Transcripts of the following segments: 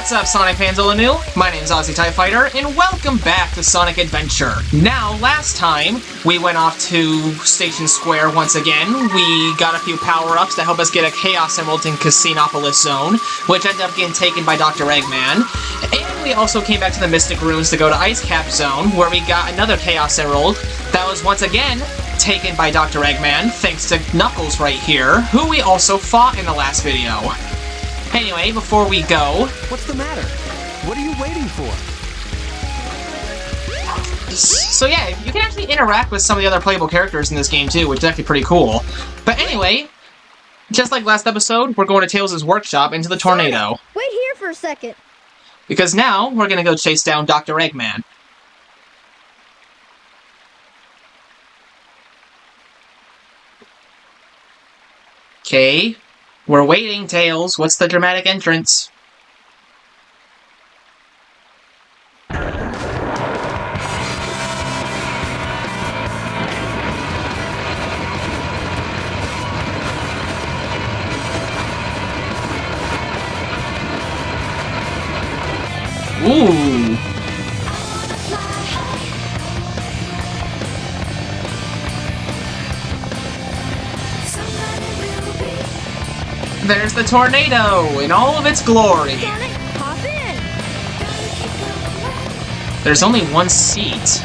What's up, Sonic fans all anew? My name's Ozzy TIE Fighter, and welcome back to Sonic Adventure. Now, last time, we went off to Station Square once again. We got a few power-ups to help us get a Chaos Emerald in Casinopolis Zone, which ended up getting taken by Dr. Eggman. And we also came back to the Mystic Ruins to go to Ice Cap Zone, where we got another Chaos Emerald that was once again taken by Dr. Eggman, thanks to Knuckles right here, who we also fought in the last video. Anyway, before we go... What's the matter? What are you waiting for? So yeah, you can actually interact with some of the other playable characters in this game too, which is actually pretty cool. But anyway, just like last episode, we're going to Tails' workshop into the tornado. Wait here for a second. Because now, we're gonna go chase down Dr. Eggman. Okay. We're waiting, Tails. What's the dramatic entrance? Ooh. There's the tornado in all of its glory. Sonic, hop in. There's only one seat.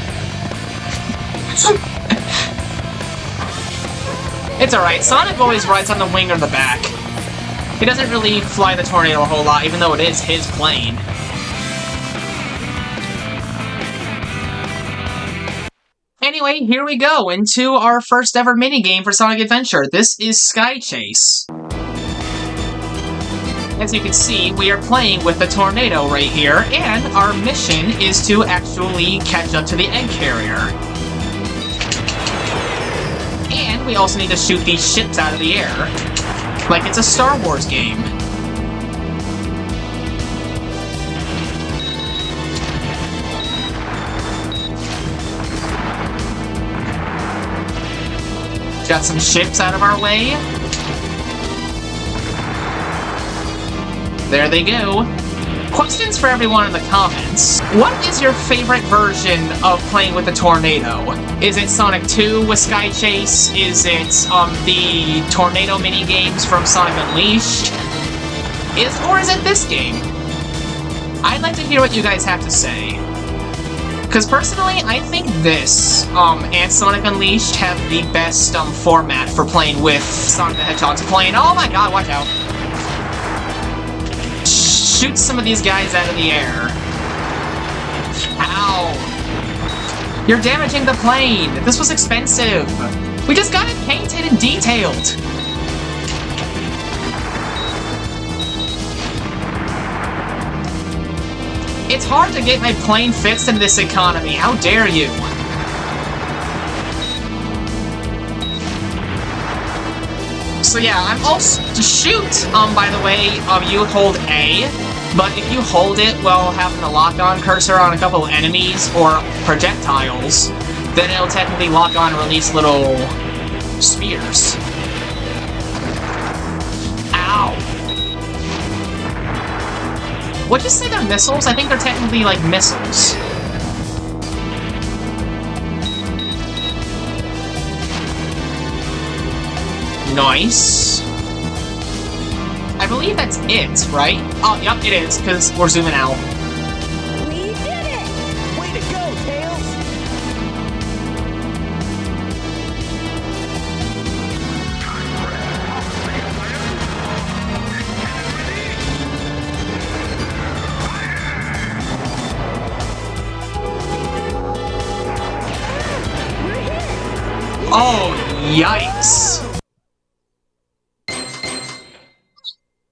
It's alright, Sonic always rides on the wing or the back. He doesn't really fly the tornado a whole lot, even though it is his plane. Anyway, here we go into our first ever minigame for Sonic Adventure. This is Sky Chase. As you can see, we are playing with the tornado right here, and our mission is to actually catch up to the egg carrier. And we also need to shoot these ships out of the air, like it's a Star Wars game. Got some ships out of our way. There they go. Questions for everyone in the comments. What is your favorite version of playing with the tornado? Is it Sonic 2 with Sky Chase? Is it the tornado mini-games from Sonic Unleashed? Or is it this game? I'd like to hear what you guys have to say. Because personally, I think this and Sonic Unleashed have the best format for playing with Sonic the Hedgehog's plane. Oh my god, watch out. Shoot some of these guys out of the air. Ow. You're damaging the plane. This was expensive. We just got it painted and detailed. It's hard to get my plane fixed in this economy. How dare you? So yeah, I'm also to shoot. By the way, you hold A, but if you hold it while having the lock-on cursor on a couple of enemies or projectiles, then it'll technically lock on and release little spears. Ow! What'd you say they're missiles? I think they're technically like missiles. Nice. I believe that's it, right? Oh, yep, it is, because we're zooming out. We did it! Way to go, Tails! We're hit! Oh, yikes.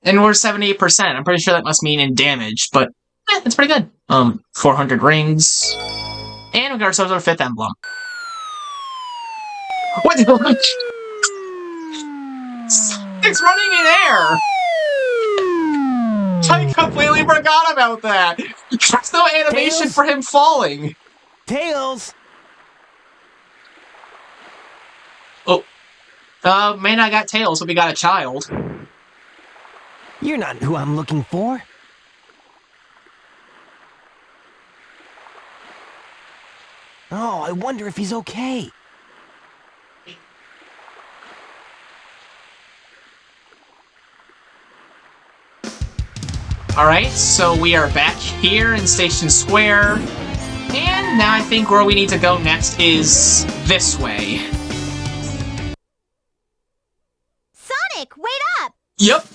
And we're 78%. I'm pretty sure that must mean in damage, but it's pretty good. 400 rings. And we got ourselves our 5th emblem. What? It's running in air! I completely forgot about that! There's no animation Tails? for him falling! Tails! Oh. Man, I got Tails, but we got a child. You're not who I'm looking for. Oh, I wonder if he's okay. Alright, so we are back here in Station Square. And now I think where we need to go next is this way. Sonic, wait up! Yup!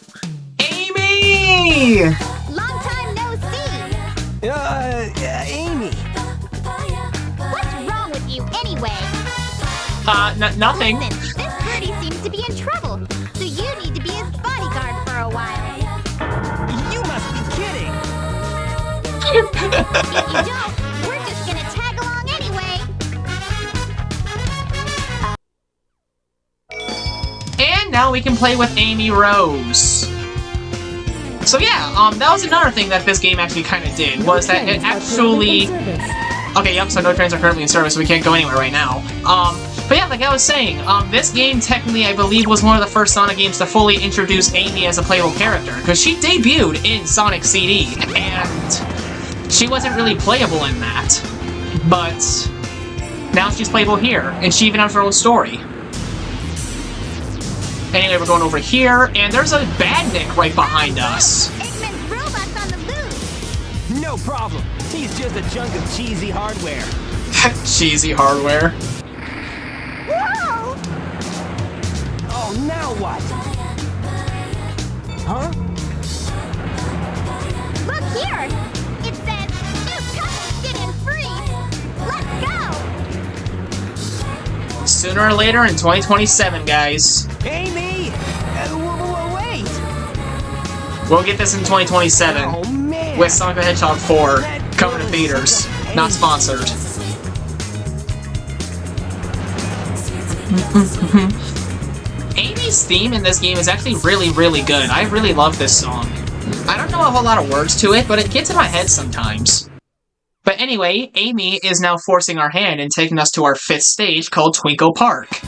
Amy! Long time no see! Amy. What's wrong with you anyway? Nothing. Listen, this birdie seems to be in trouble, so you need to be his bodyguard for a while. You must be kidding. If you don't, we're just gonna tag along anyway. And now we can play with Amy Rose. So yeah, that was another thing that this game actually kind of did, was that it actually... Okay, yep, so no trains are currently in service, so we can't go anywhere right now. But yeah, like I was saying, this game technically, I believe, was one of the first Sonic games to fully introduce Amy as a playable character, because she debuted in Sonic CD, and she wasn't really playable in that. But now she's playable here, and she even has her own story. Anyway, we're going over here, and there's a Badnik right behind us. Eggman's robot's on the loose. No problem. He's just a chunk of cheesy hardware. Cheesy hardware. Whoa! Oh, now what? Huh? Look here! It says, you touch it and freeze! Let's go! Sooner or later in 2027, guys. Amy! Wait! We'll get this in 2027. Oh, man! With Sonic the Hedgehog 4 coming to theaters. Not sponsored. Amy's theme in this game is actually really, really good. I really love this song. I don't know a whole lot of words to it, but it gets in my head sometimes. But anyway, Amy is now forcing our hand and taking us to our 5th stage called Twinkle Park.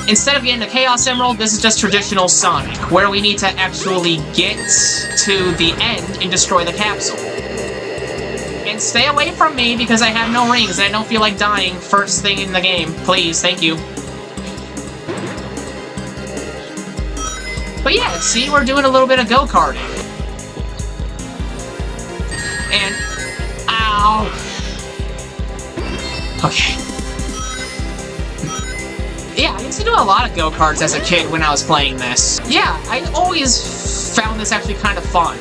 Instead of getting the Chaos Emerald, this is just traditional Sonic, where we need to actually get to the end and destroy the capsule. And stay away from me because I have no rings and I don't feel like dying first thing in the game. Please, thank you. But yeah, see, we're doing a little bit of go-karting. And... Ow! Okay. Yeah, I used to do a lot of go-karts as a kid when I was playing this. Yeah, I always found this actually kind of fun.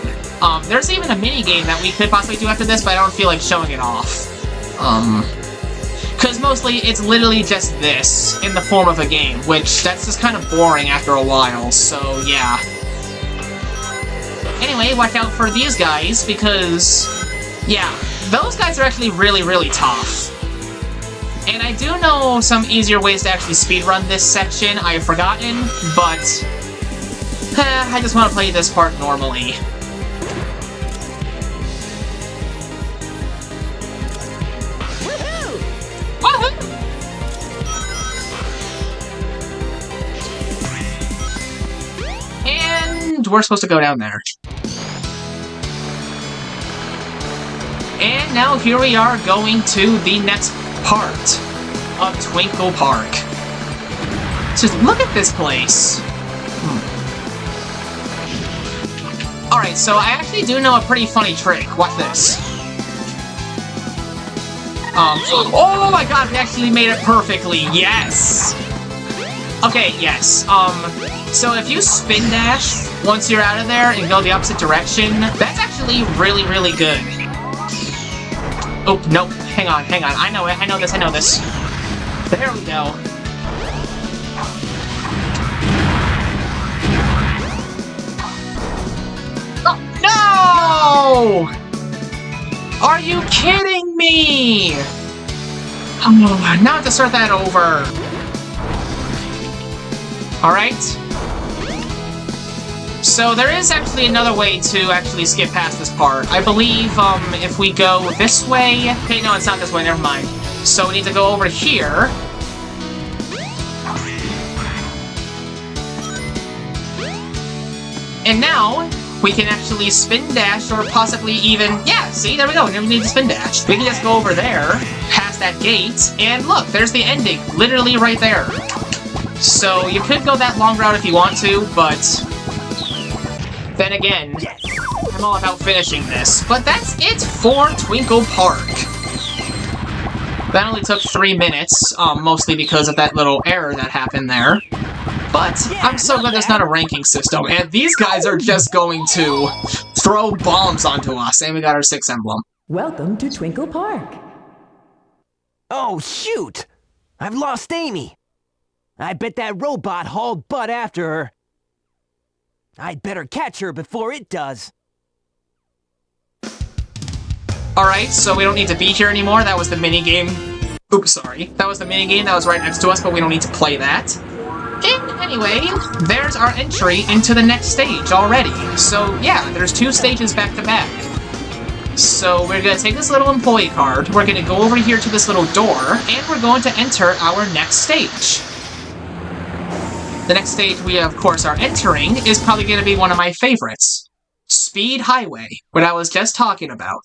There's even a mini-game that we could possibly do after this, but I don't feel like showing it off. Because mostly it's literally just this in the form of a game, which that's just kind of boring after a while, so yeah. Anyway, watch out for these guys, because, yeah, those guys are actually really, really tough. And I do know some easier ways to actually speedrun this section, I've forgotten, but I just want to play this part normally. Woohoo! And we're supposed to go down there. And now here we are going to the next part of Twinkle Park. Just look at this place. Alright, so I actually do know a pretty funny trick. Watch this. Oh my god, we actually made it perfectly. Yes! Okay, yes. So if you spin dash once you're out of there and go the opposite direction, that's actually really, really good. Oh, nope. Hang on. I know it. I know this. There we go. Oh, no! Are you kidding me? Oh, now I have to start that over. Alright. So there is actually another way to actually skip past this part. I believe, if we go this way... Okay, no, it's not this way, never mind. So we need to go over here. And now, we can actually spin dash or possibly even... Yeah, see? There we go. We don't need to spin dash. We can just go over there, past that gate, and look, there's the ending. Literally right there. So you could go that long route if you want to, but... Then again, I'm all about finishing this. But that's it for Twinkle Park. That only took 3 minutes, mostly because of that little error that happened there. But I'm so glad there's not a ranking system, and these guys are just going to throw bombs onto us, and we got our 6 emblem. Welcome to Twinkle Park. Oh, shoot! I've lost Amy. I bet that robot hauled butt after her. I'd better catch her before it does. Alright, so we don't need to be here anymore. That was the minigame. Oops, sorry. That was the minigame that was right next to us, but we don't need to play that. And anyway, there's our entry into the next stage already. So yeah, there's 2 stages back to back. So we're gonna take this little employee card, we're gonna go over here to this little door, and we're going to enter our next stage. The next stage we, of course, are entering is probably gonna be one of my favorites. Speed Highway, what I was just talking about.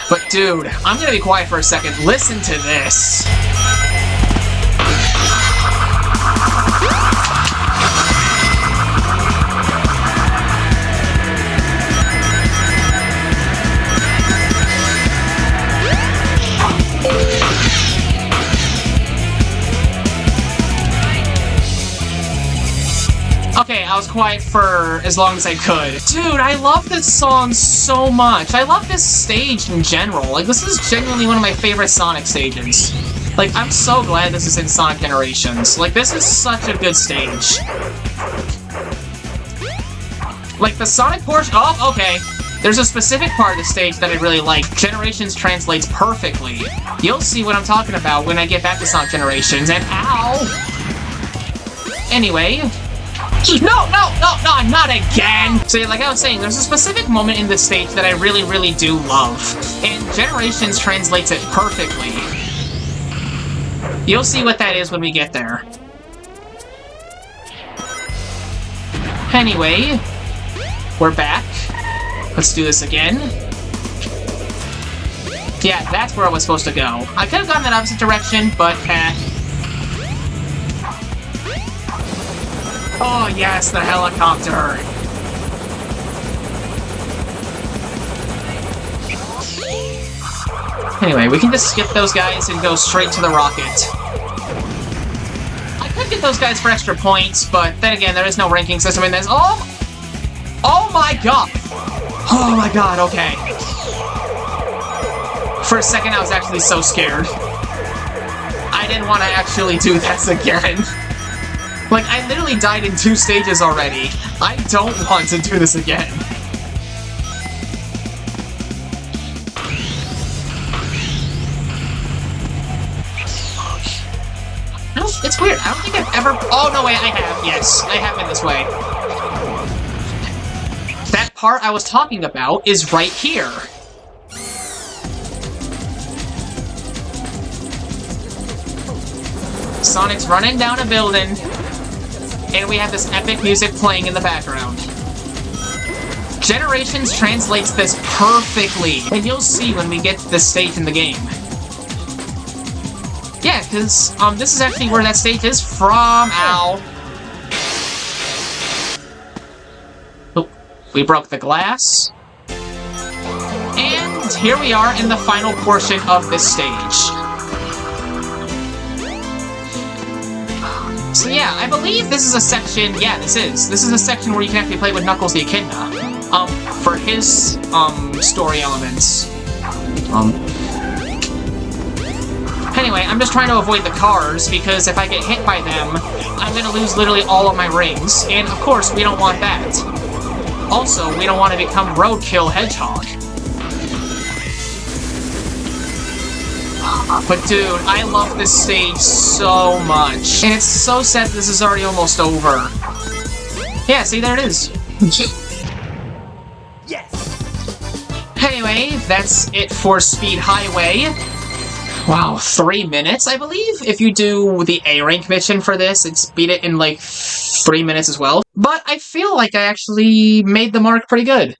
But dude, I'm gonna be quiet for a second. Listen to this. Okay, I was quiet for as long as I could. Dude, I love this song so much. I love this stage in general. Like, this is genuinely one of my favorite Sonic stages. Like, I'm so glad this is in Sonic Generations. Like, this is such a good stage. Like, the Sonic portion... Oh, okay. There's a specific part of the stage that I really like. Generations translates perfectly. You'll see what I'm talking about when I get back to Sonic Generations, and ow! Anyway... No, not again! So, like I was saying, there's a specific moment in this stage that I really, really do love. And Generations translates it perfectly. You'll see what that is when we get there. Anyway, we're back. Let's do this again. Yeah, that's where I was supposed to go. I could have gone that opposite direction, but, Oh yes, the helicopter! Anyway, we can just skip those guys and go straight to the rocket. I could get those guys for extra points, but then again, there is no ranking system in this. Oh my god! Oh my god, okay. For a second, I was actually so scared. I didn't want to actually do this again. Like, I literally died in 2 stages already. I don't want to do this again. It's weird. I don't think I've ever... Oh, no, wait, I have. Yes, I have been this way. That part I was talking about is right here. Sonic's running down a building. And we have this epic music playing in the background. Generations translates this perfectly, and you'll see when we get to this stage in the game. Yeah, because this is actually where that stage is from. Ow. Oh, we broke the glass. And here we are in the final portion of this stage. So yeah, I believe this is a section, yeah, this is a section where you can actually play with Knuckles the Echidna, for his, story elements. Anyway, I'm just trying to avoid the cars, because if I get hit by them, I'm gonna lose literally all of my rings, and of course, we don't want that. Also, we don't want to become Roadkill Hedgehog. But dude, I love this stage so much. And it's so sad this is already almost over. Yeah, see, there it is. Yes! Anyway, that's it for Speed Highway. Wow, 3 minutes, I believe? If you do the A-rank mission for this, it's beat it in like 3 minutes as well. But I feel like I actually made the mark pretty good.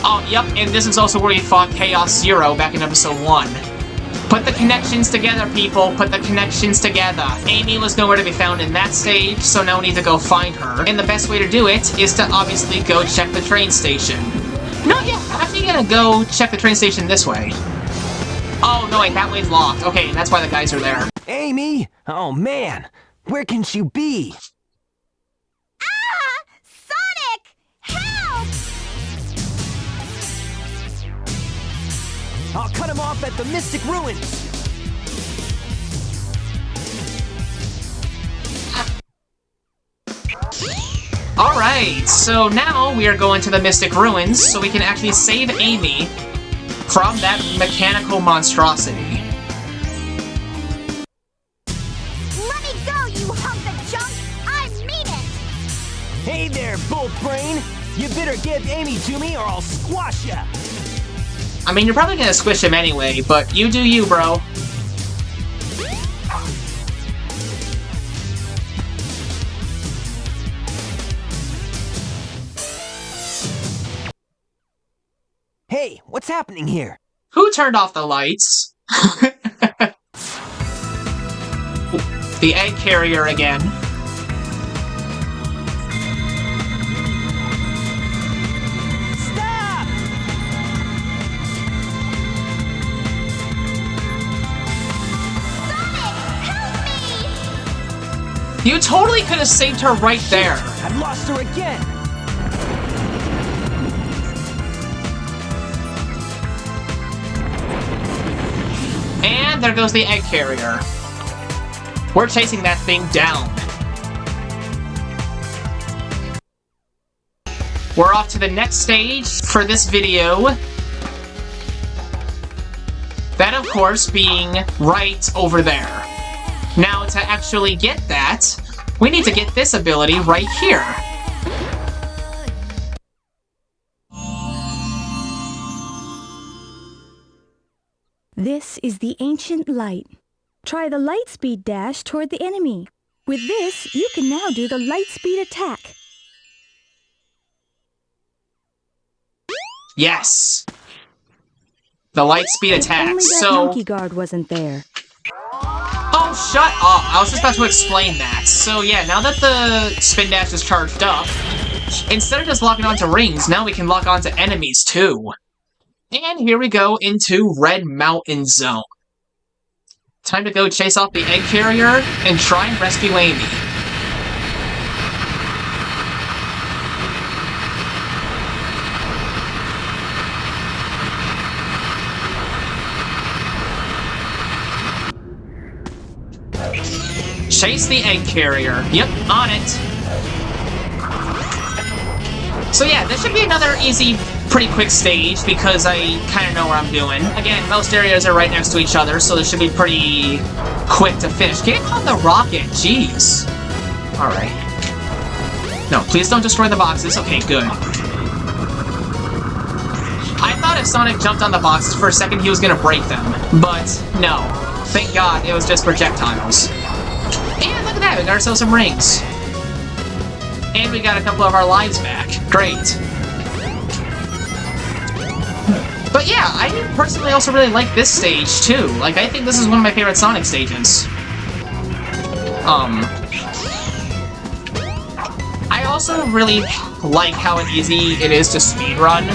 Oh, yep, and this is also where we fought Chaos Zero back in episode 1. Put the connections together, people. Put the connections together. Amy was nowhere to be found in that stage, so now we need to go find her. And the best way to do it is to obviously go check the train station. No, yeah, I'm actually gonna go check the train station this way. Oh, no, wait, that way's locked. Okay, that's why the guys are there. Amy? Oh, man. Where can she be? Ah! Sonic! Help! I'll cut him off at the Mystic Ruins. Alright, so now we are going to the Mystic Ruins so we can actually save Amy from that mechanical monstrosity. Let me go, you hunk of junk! I mean it! Hey there, Bolt Brain. You better give Amy to me or I'll squash ya. I mean, you're probably gonna squish him anyway, but you do you, bro. Hey, what's happening here? Who turned off the lights? The egg carrier again. Stop! Sonic! Help me! You totally could have saved her right there. I've lost her again. And there goes the egg carrier. We're chasing that thing down. We're off to the next stage for this video. That, of course, being right over there. Now, to actually get that, we need to get this ability right here. This is the ancient light. Try the light speed dash toward the enemy. With this, you can now do the light speed attack. Yes! The light speed attack, Only that so... monkey guard wasn't there. Oh, shut up! I was just about to explain that. So yeah, now that the spin dash is charged up, instead of just locking onto rings, now we can lock onto enemies too. And here we go into Red Mountain Zone. Time to go chase off the egg carrier and try and rescue Amy. Chase the egg carrier. Yep, on it. So yeah, this should be another easy, pretty quick stage because I kind of know where I'm doing. Again, most areas are right next to each other, so this should be pretty quick to finish. Get on the rocket, jeez. Alright. No, please don't destroy the boxes. Okay, good. I thought if Sonic jumped on the boxes for a second, he was gonna break them. But, no. Thank God, it was just projectiles. And look at that, we got ourselves some rings. And we got a couple of our lives back. Great. But yeah, I personally also really like this stage, too. Like, I think this is one of my favorite Sonic stages. I also really like how easy it is to speedrun.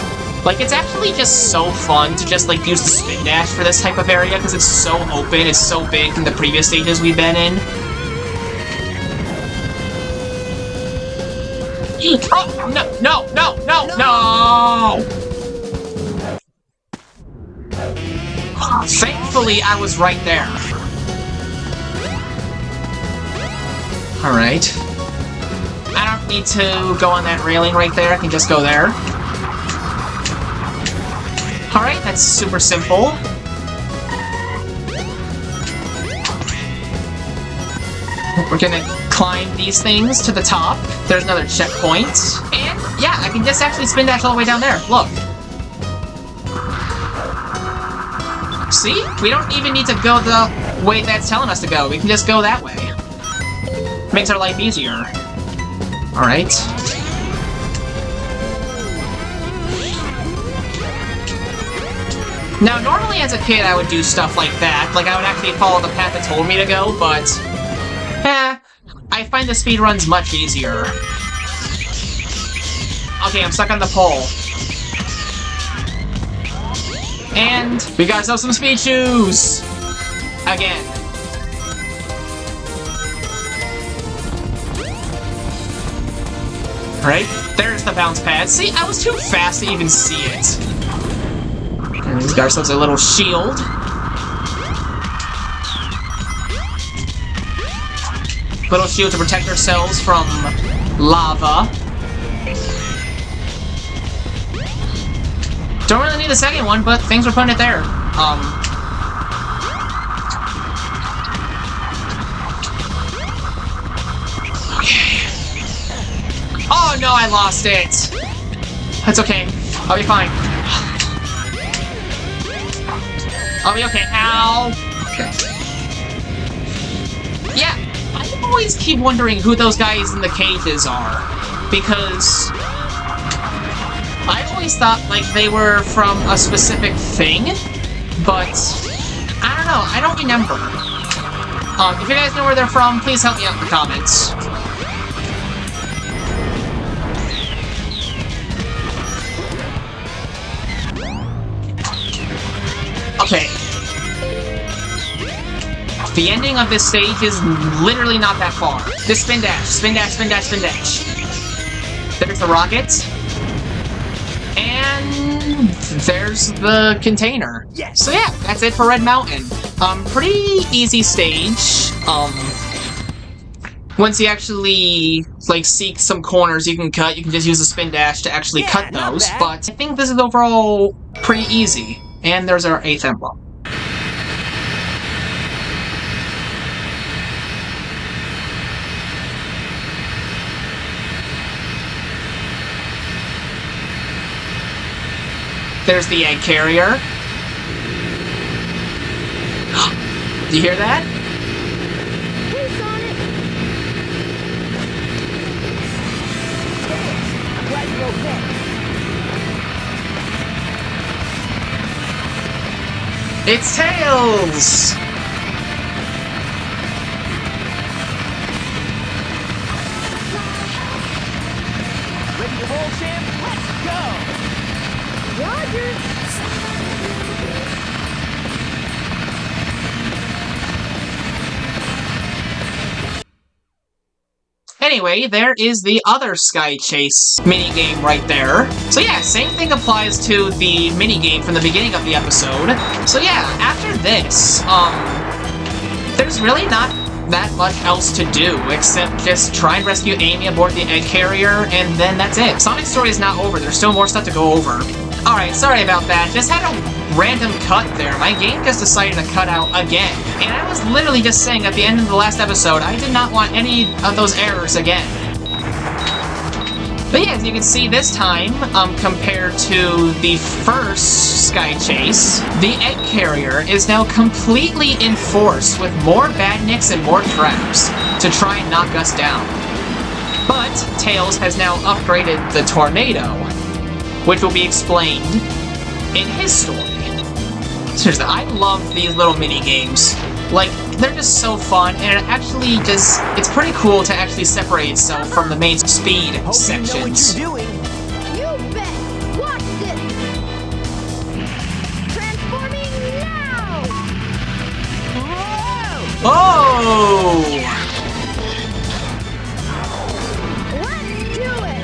Like, it's actually just so fun to just, like, use the spin dash for this type of area, because it's so open, it's so big from the previous stages we've been in. Oh, no, no, no, no, no! Thankfully, I was right there. Alright. I don't need to go on that railing right there, I can just go there. Alright, that's super simple. We're gonna climb these things to the top. There's another checkpoint. And, yeah, I can just actually spin dash all the way down there. Look. See? We don't even need to go the way that's telling us to go. We can just go that way. Makes our life easier. Alright. Now, normally as a kid, I would do stuff like that. Like, I would actually follow the path that told me to go, but... I find the speedruns much easier. Okay, I'm stuck on the pole. And we got ourselves some speed shoes! Again. Alright, there's the bounce pad. See, I was too fast to even see it. And we got ourselves a little shield. Little shield to protect ourselves from lava. Don't really need the second one, but thanks for putting it there. Okay. Oh no, I lost it! That's okay. I'll be fine. I'll be okay. Ow! Okay. Yeah, I always keep wondering who those guys in the cages are. Because... I always thought, like, they were from a specific thing, but I don't know, I don't remember. If you guys know where they're from, please help me out in the comments. Okay. The ending of this stage is literally not that far. Just spin dash, spin dash, spin dash, spin dash. There's the rocket. And there's the container. Yes. So yeah, that's it for Red Mountain. Pretty easy stage. Once you actually, like, seek some corners you can cut, you can just use the spin dash to actually cut those. But I think this is overall pretty easy. And there's our 8th emblem. There's the egg carrier. Do you hear that? Hey, Sonic! I'm glad you're okay. It's Tails! Ready to roll, champ? Let's go! Roger! Anyway, there is the other Sky Chase minigame right there. So yeah, same thing applies to the minigame from the beginning of the episode. So yeah, after this, there's really not that much else to do, except just try and rescue Amy aboard the egg carrier, and then that's it. Sonic's story is not over, there's still more stuff to go over. Alright, sorry about that, just had a random cut there. My game just decided to cut out again. And I was literally just saying at the end of the last episode, I did not want any of those errors again. But yeah, as you can see this time, compared to the first Sky Chase, the egg carrier is now completely enforced with more Badniks and more traps to try and knock us down. But Tails has now upgraded the tornado, which will be explained in his story. Seriously, I love these little mini-games. Like, they're just so fun, and it actually just... It's pretty cool to actually separate itself from the main speed sections. You know what you're doing. You bet! Watch this! Transforming now! Whoa! Oh! Let's do it!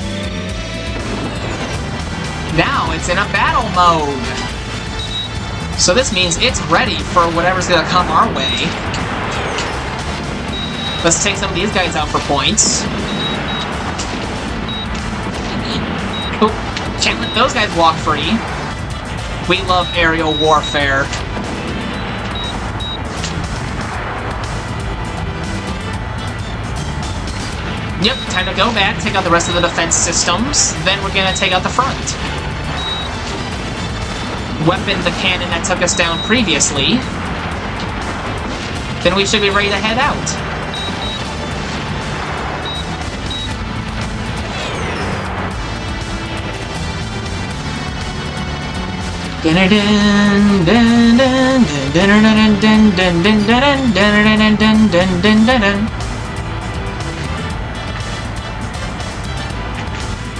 Now it's in a battle mode. So this means it's ready for whatever's gonna come our way. Let's take some of these guys out for points. Oh, can't let those guys walk free. We love aerial warfare. Yep, time to go back, take out the rest of the defense systems, then we're gonna take out the front. weapon the cannon that took us down previously, then we should be ready to head out.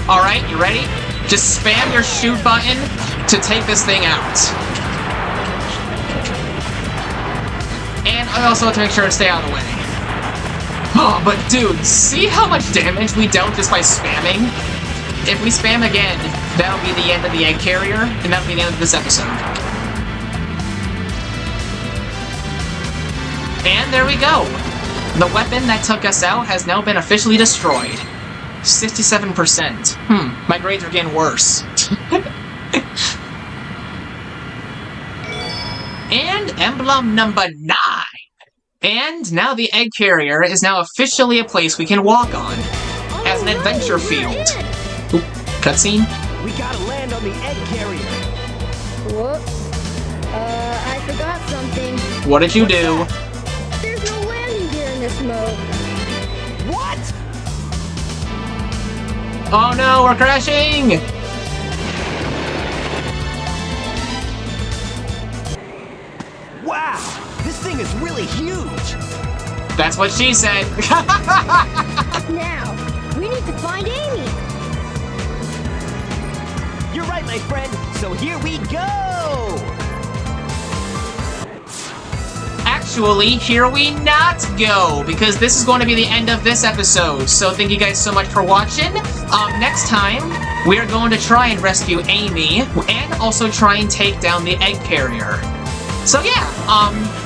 Alright, you ready? Just spam your shoot button to take this thing out. And I also have to make sure to stay out of the way. Oh, but dude, see how much damage we dealt just by spamming? If we spam again, that'll be the end of the egg carrier, and that'll be the end of this episode. And there we go! The weapon that took us out has now been officially destroyed. 67%. My grades are getting worse. And emblem number 9! And now the egg carrier is now officially a place we can walk on, as an adventure field. Oop, cutscene? We gotta land on the egg carrier. Whoops. I forgot something. What did you do? There's no landing gear in this mode. What? Oh no, we're crashing! Wow, this thing is really huge. That's what she said. Now, we need to find Amy. You're right, my friend. So here we go. Actually, here we not go, because this is going to be the end of this episode. So thank you guys so much for watching. Next time, we are going to try and rescue Amy, and also try and take down the egg carrier. So yeah,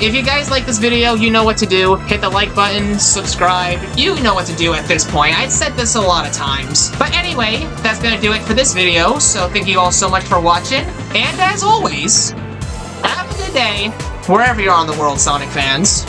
if you guys like this video, you know what to do. Hit the like button, subscribe, you know what to do at this point. I've said this a lot of times. But anyway, that's gonna do it for this video, so thank you all so much for watching, and as always, have a good day, wherever you are in the world, Sonic fans.